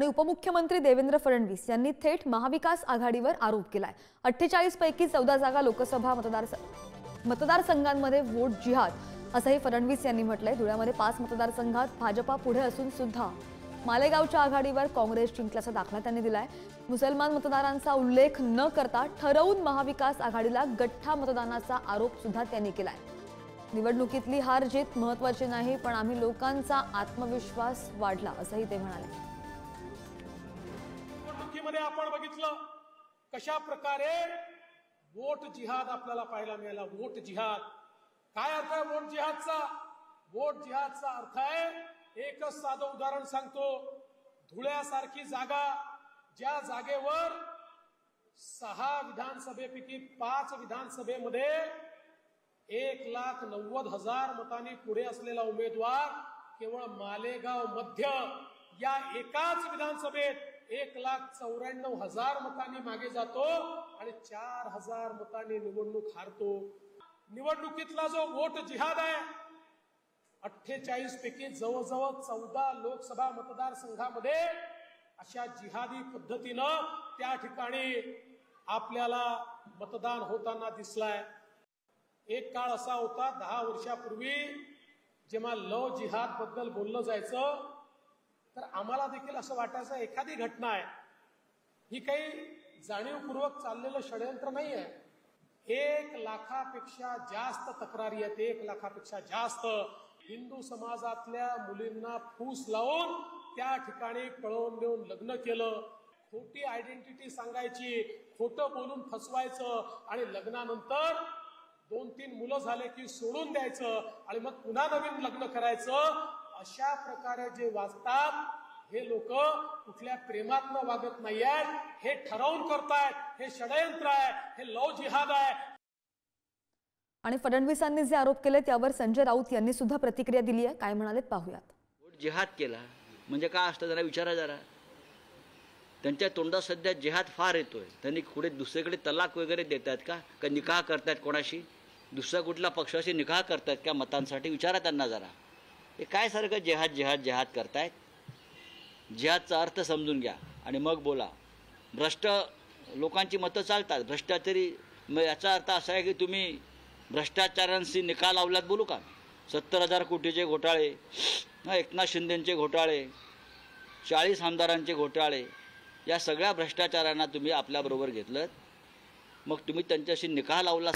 आणि उपमुख्यमंत्री देवेंद्र फडणवीस यांनी थेट महाविकास आघाडीवर आरोप केलाय। 48 पैकी 14 जागा लोकसभा मतदारसंघांमध्ये वोट जिहाद असंही फडणवीस यांनी म्हटलंय। धुळ्यामध्ये 5 मतदारसंघात भाजपा पुढे असून सुद्धा मालेगावच्या आघाडीवर काँग्रेस जिंकल्याचा दाखला त्यांनी दिलाय। मुसलमान मतदारांचा उल्लेख न करता ठरवून महाविकास आघाडीला गठ्ठा मतदानाचा आरोप सुद्धा त्यांनी केलाय। निवडणुकीतली हार जीत महत्त्वाची नाही, पण आम्ही लोकांचा आत्मविश्वास वाढला असंही ते म्हणाले। निवडणुकीमध्ये आपण बघितलं कशा प्रकारे वोट जिहाद आपल्याला पाहायला मिळाला। वोट जिहाद काय अर्थ आहे? वोट जिहादचा अर्थ आहे, एकच साधं उदाहरण सांगतो। धुळ्यासारखी जागा, ज्या जागेवर 6 विधानसभेपैकी 5 विधानसभेमध्ये 1,90,000 मतांनी पुढे असलेला उमेदवार केवळ मालेगाव मध्य या एकाच विधानसभेत 1,94,000 मतांनी मागे जातो आणि 4,000 मतांनी निवडणूक हारतो। निवडणुकीतला जो वोट जिहाद आहे, 48 पैकी जवळजवळ 14 लोकसभा मतदारसंघामध्ये अशा जिहादी पद्धतीनं त्या ठिकाणी आपल्याला मतदान होताना दिसलाय। एक काळ असा होता 10 वर्षापूर्वी, जेव्हा लव जिहाद बद्दल बोललं जायचं तर आम्हाला देखील असं वाटायचं एखादी घटना आहे, ही काही जाणीवपूर्वक चाललेलं षडयंत्र नाही आहे। 1 लाखापेक्षा जास्त तक्रारी आहेत, 1 लाखापेक्षा जास्त। हिंदू समाजातल्या मुलींना फूस लावून त्या ठिकाणी पळवून देऊन लग्न केलं, खोटी आयडेंटिटी सांगायची, खोटं बोलून फसवायचं आणि लग्नानंतर 2-3 मुलं झाले की सोडून द्यायचं आणि मग पुन्हा नवीन लग्न करायचं। अशा प्रकारे जे वागतात हे लोक कुठल्या प्रेमातनं वागत नाहीयेत, हे ठरवून करतायत, हे षडयंत्र आहे, हे लव जिहाद आहे। आणि फडणवीसांनी जे आरोप केले त्यावर संजय राऊत यांनी सुद्धा प्रतिक्रिया दिली आहे। काय म्हणालेत पाहूयात। वोट जिहाद केला म्हणजे काय असतं जरा विचारा जरा। त्यांच्या तोंडात सध्या जिहाद फार येतोय। त्यांनी पुढे दुसरीकडे तलाक वगैरे देतात का निकाह करतात कोणाशी, दुसरा कुठला पक्षाशी निकाह करतात का मतांसाठी? विचारा त्यांना जरा। हे काय सारखं जिहाद करतायत? जिहादचा अर्थ समजून घ्या आणि मग बोला। भ्रष्ट लोकांची मतं चालतात, भ्रष्टाचारी, याचा अर्थ असा आहे की तुम्ही भ्रष्टाचारांशी निकाह लावलात बोलू का? 70,000 कोटीचे घोटाळे, एकनाथ शिंदेचे घोटाळे, 40 आमदारांचे घोटाळे, या सगळ्या भ्रष्टाचारांना तुम्ही आपल्याबरोबर घेतलं, मग तुम्ही त्यांच्याशी निकाह लावला।